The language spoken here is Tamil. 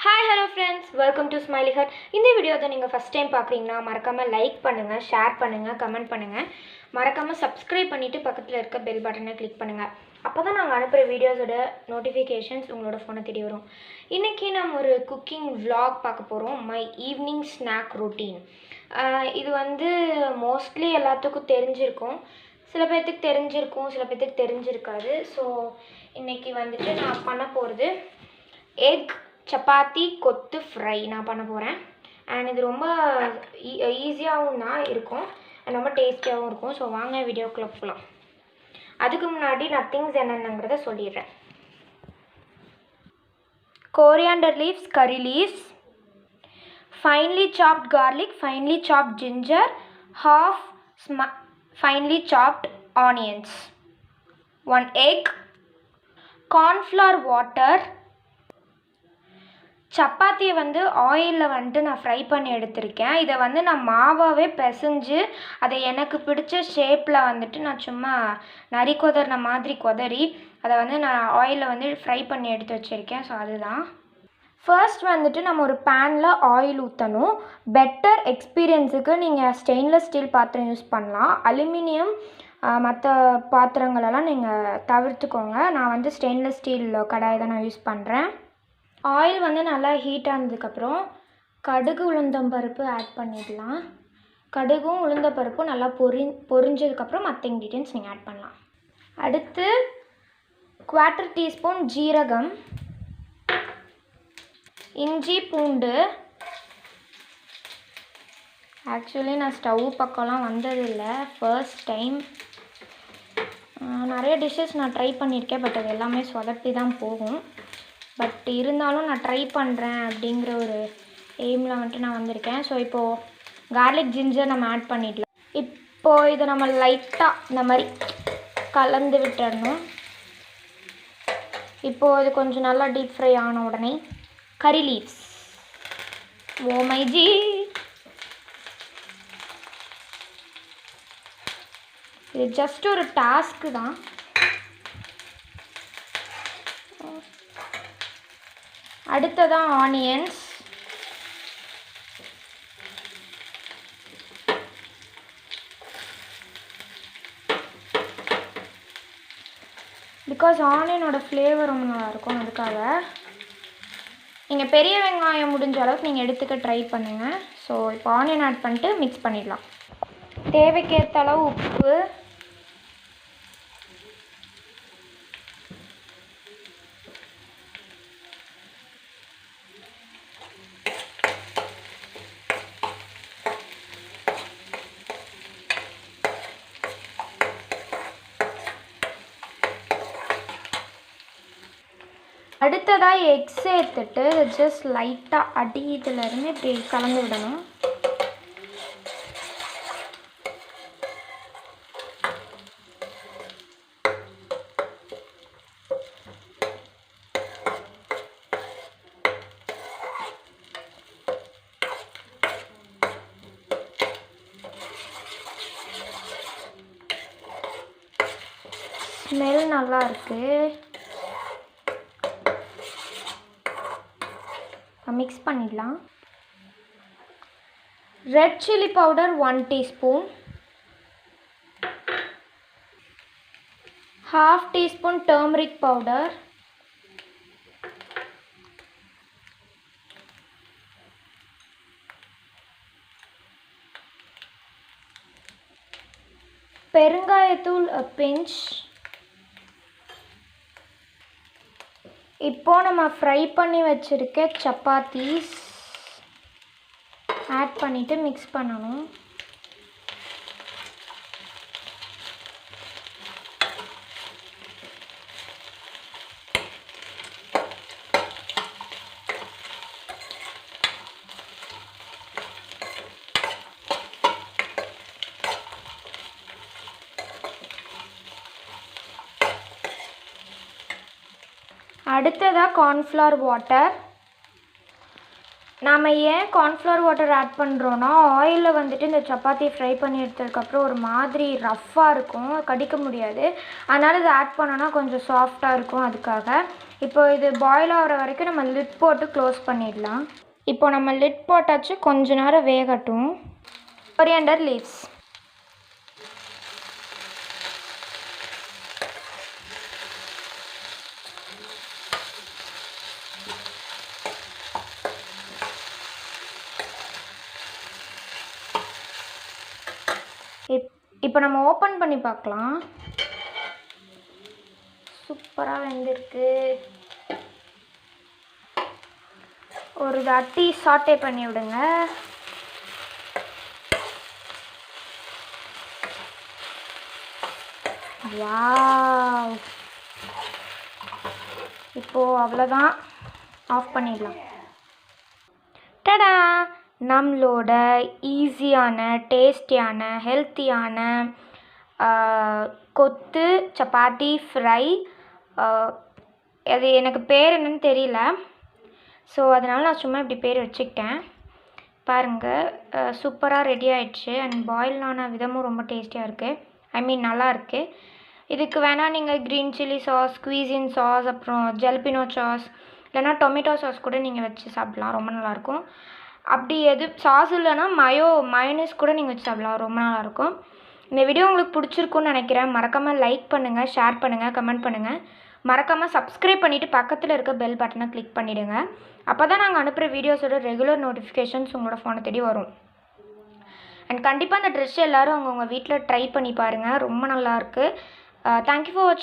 Hi, hello friends. Welcome to Smiley. In this video, if you first time பார்க்கறீங்கன்னா மறக்காம லைக் பண்ணுங்க, ஷேர் பண்ணுங்க, கமெண்ட் பண்ணுங்க. மறக்காம subscribe பண்ணிட்டு பக்கத்துல இருக்க bell button-ஐ click பண்ணுங்க. அப்பதான் நாங்க அனுப்புற வீடியோஸோட notifications உங்களோட போனை தேடி வரும். இன்னைக்கு நாம ஒரு cooking vlog பார்க்க போறோம். My evening snack routine. இது வந்து mostly எல்லாத்துக்கும் தெரிஞ்சிருக்கும். சில பேருக்கு தெரிஞ்சிருக்கும், சில பேருக்கு தெரிஞ்சிருக்காது. சோ இன்னைக்கு வந்துட்டு நான் பண்ண போறது egg chappathi kothu fry நான் பண்ண போறேன். and இது ரொம்ப ஈஸியாவும் தான் இருக்கும் and ரொம்ப டேஸ்டியாவும் இருக்கும். சோ வாங்க வீடியோக்குள்ள போலாம். அதுக்கு முன்னாடி நான் things என்னென்னங்கறத சொல்லிறேன். coriander leaves, curry leaves, finely chopped garlic, finely chopped ginger, half finely chopped onions, 1 egg, corn flour water. சப்பாத்தியை வந்து ஆயிலில் வந்துட்டு நான் ஃப்ரை பண்ணி எடுத்திருக்கேன். இதை வந்து நான் மாவாகவே பிசைஞ்சு அதை எனக்கு பிடிச்ச ஷேப்பில் வந்துட்டு நான் சும்மா நரி கொதறின மாதிரி கொதறி அதை வந்து நான் ஆயிலில் வந்து ஃப்ரை பண்ணி எடுத்து வச்சுருக்கேன். ஸோ அதுதான் ஃபர்ஸ்ட் வந்துட்டு நம்ம ஒரு பேனில் ஆயில் ஊற்றணும். பெட்டர் எக்ஸ்பீரியன்ஸுக்கு நீங்கள் ஸ்டெயின்லெஸ் ஸ்டீல் பாத்திரம் யூஸ் பண்ணலாம். அலுமினியம் மற்ற பாத்திரங்களெல்லாம் நீங்கள் தவிர்த்துக்கோங்க. நான் வந்து ஸ்டெயின்லெஸ் ஸ்டீல் கடாய் தான் நான் யூஸ் பண்ணுறேன். ஆயில் வந்து நல்லா ஹீட் ஆனதுக்கப்புறம் கடுகு உளுந்தம்பருப்பு ஆட் பண்ணிடலாம். கடுகும் உளுந்தம்பருப்பும் நல்லா பொரிஞ்சதுக்கப்புறம் மற்ற இன்க்ரீடியன்ட்ஸ் நீங்கள் ஆட் பண்ணலாம். அடுத்து 1/4 டீஸ்பூன் ஜீரகம், இஞ்சி பூண்டு. ஆக்சுவலி நான் ஸ்டவ் பக்கம்லாம் வந்ததில்லை, ஃபர்ஸ்ட் டைம். நிறைய டிஷ்ஷஸ் நான் ட்ரை பண்ணியிருக்கேன், பட் அது எல்லாமே சொதப்பி தான் போகும். பட் இருந்தாலும் நான் ட்ரை பண்ணுறேன் அப்படிங்கிற ஒரு எய்மில் வந்துட்டு நான் வந்திருக்கேன். ஸோ இப்போது கார்லிக் ஜிஞ்சர் நம்ம ஆட் பண்ணிடலாம். இப்போது இதை நம்ம லைட்டாக இந்த மாதிரி கலந்து விட்டுடணும். இப்போது இது கொஞ்சம் நல்லா டீப் ஃப்ரை ஆன உடனே கறி லீவ்ஸ். ஓ மை ஜி, இது ஜஸ்ட் ஒரு டாஸ்க்கு தான். அடுத்ததான் ஆனியன்ஸ். பிகாஸ் ஆனியனோட ஃப்ளேவர் ரொம்ப நல்லாயிருக்கும், அதுக்காக நீங்கள் பெரிய வெங்காயம் முடிஞ்ச அளவுக்கு நீங்கள் எடுத்துக்க ட்ரை பண்ணுங்கள். ஸோ இப்போ ஆனியன் ஆட் பண்ணிட்டு மிக்ஸ் பண்ணிடலாம். தேவைக்கேற்ற அளவு உப்பு, அடுத்ததாக எக் சேர்த்துட்டு ஜஸ்ட் லைட்டாக அடி இதிலேருந்து இப்படி கலந்து விடணும். ஸ்மெல் நல்லா இருக்குது. மிக்ஸ் பண்ணிடலாம். Red chilli powder 1 teaspoon, 1/2 teaspoon turmeric powder, பெருங்காயத்தூள் a pinch. இப்போ நம்ம ஃப்ரை பண்ணி வச்சுருக்க சப்பாத்தீஸ் ஆட் பண்ணிவிட்டு மிக்ஸ் பண்ணணும். அடுத்ததாக கார்ன்ஃப்ளவர் வாட்டர். நாம் ஏன் கார்ன்ஃப்ளவர் வாட்டர் ஆட் பண்ணுறோன்னா ஆயிலில் வந்துட்டு இந்த சப்பாத்தி ஃப்ரை பண்ணி எடுத்ததுக்கப்புறம் ஒரு மாதிரி ரஃப்பாக இருக்கும், கடிக்க முடியாது. அதனால் இதை ஆட் பண்ணோன்னா கொஞ்சம் சாஃப்டாக இருக்கும். அதுக்காக இப்போ இது பாயில் ஆகிற வரைக்கும் நம்ம லிட் போட்டு க்ளோஸ் பண்ணிடலாம். இப்போ நம்ம லிட் போட்டாச்சு, கொஞ்ச நேரம் வேகட்டும். கொரியாண்டர் லீவ்ஸ், இப்போ நம்ம ஓப்பன் பண்ணி பார்க்கலாம். சூப்பராக வெந்திருக்கு. ஒரு அட்டி சாட்டே பண்ணி விடுங்க. வாவ், இப்போது அவ்வளோதான், ஆஃப் பண்ணிடலாம். டடா, நம்மளோட ஈஸியான டேஸ்டியான ஹெல்த்தியான கொத்து சப்பாத்தி ஃப்ரை. அது எனக்கு பேர் என்னன்னு தெரியல, ஸோ அதனால் நான் சும்மா இப்படி பேர் வச்சுக்கிட்டேன். பாருங்கள், சூப்பராக ரெடி ஆகிடுச்சு. அண்ட் பாயில் ஆன விதமும் ரொம்ப டேஸ்டியாக இருக்குது. ஐ மீன் நல்லா இருக்குது. இதுக்கு வேணால் நீங்கள் க்ரீன் சில்லி சாஸ், குயிசின் சாஸ், அப்புறம் ஜல்பினோ சாஸ் இல்லைனா டொமேட்டோ சாஸ் கூட நீங்கள் வச்சு சாப்பிட்லாம், ரொம்ப நல்லாயிருக்கும். அப்படி எது சாஸ் இல்லைன்னா மயோனைஸ் கூட நீங்கள் வச்சு சாப்பிட்லாம், ரொம்ப நல்லாயிருக்கும். இந்த வீடியோ உங்களுக்கு பிடிச்சிருக்குன்னு நினைக்கிறேன். மறக்காமல் லைக் பண்ணுங்கள், ஷேர் பண்ணுங்கள், கமெண்ட் பண்ணுங்கள். மறக்காமல் சப்ஸ்கிரைப் பண்ணிவிட்டு பக்கத்தில் இருக்க பெல் பட்டனை கிளிக் பண்ணிவிடுங்க. அப்போ தான் நாங்கள் அனுப்புகிற வீடியோஸோட ரெகுலர் நோட்டிஃபிகேஷன்ஸ் உங்களோட ஃபோனை தேடி வரும். அண்ட் கண்டிப்பாக அந்த ட்ரெஸ் எல்லோரும் அவங்கவுங்க வீட்டில் ட்ரை பண்ணி பாருங்கள், ரொம்ப நல்லாயிருக்கு. தேங்க்யூ ஃபார் வாட்சிங்.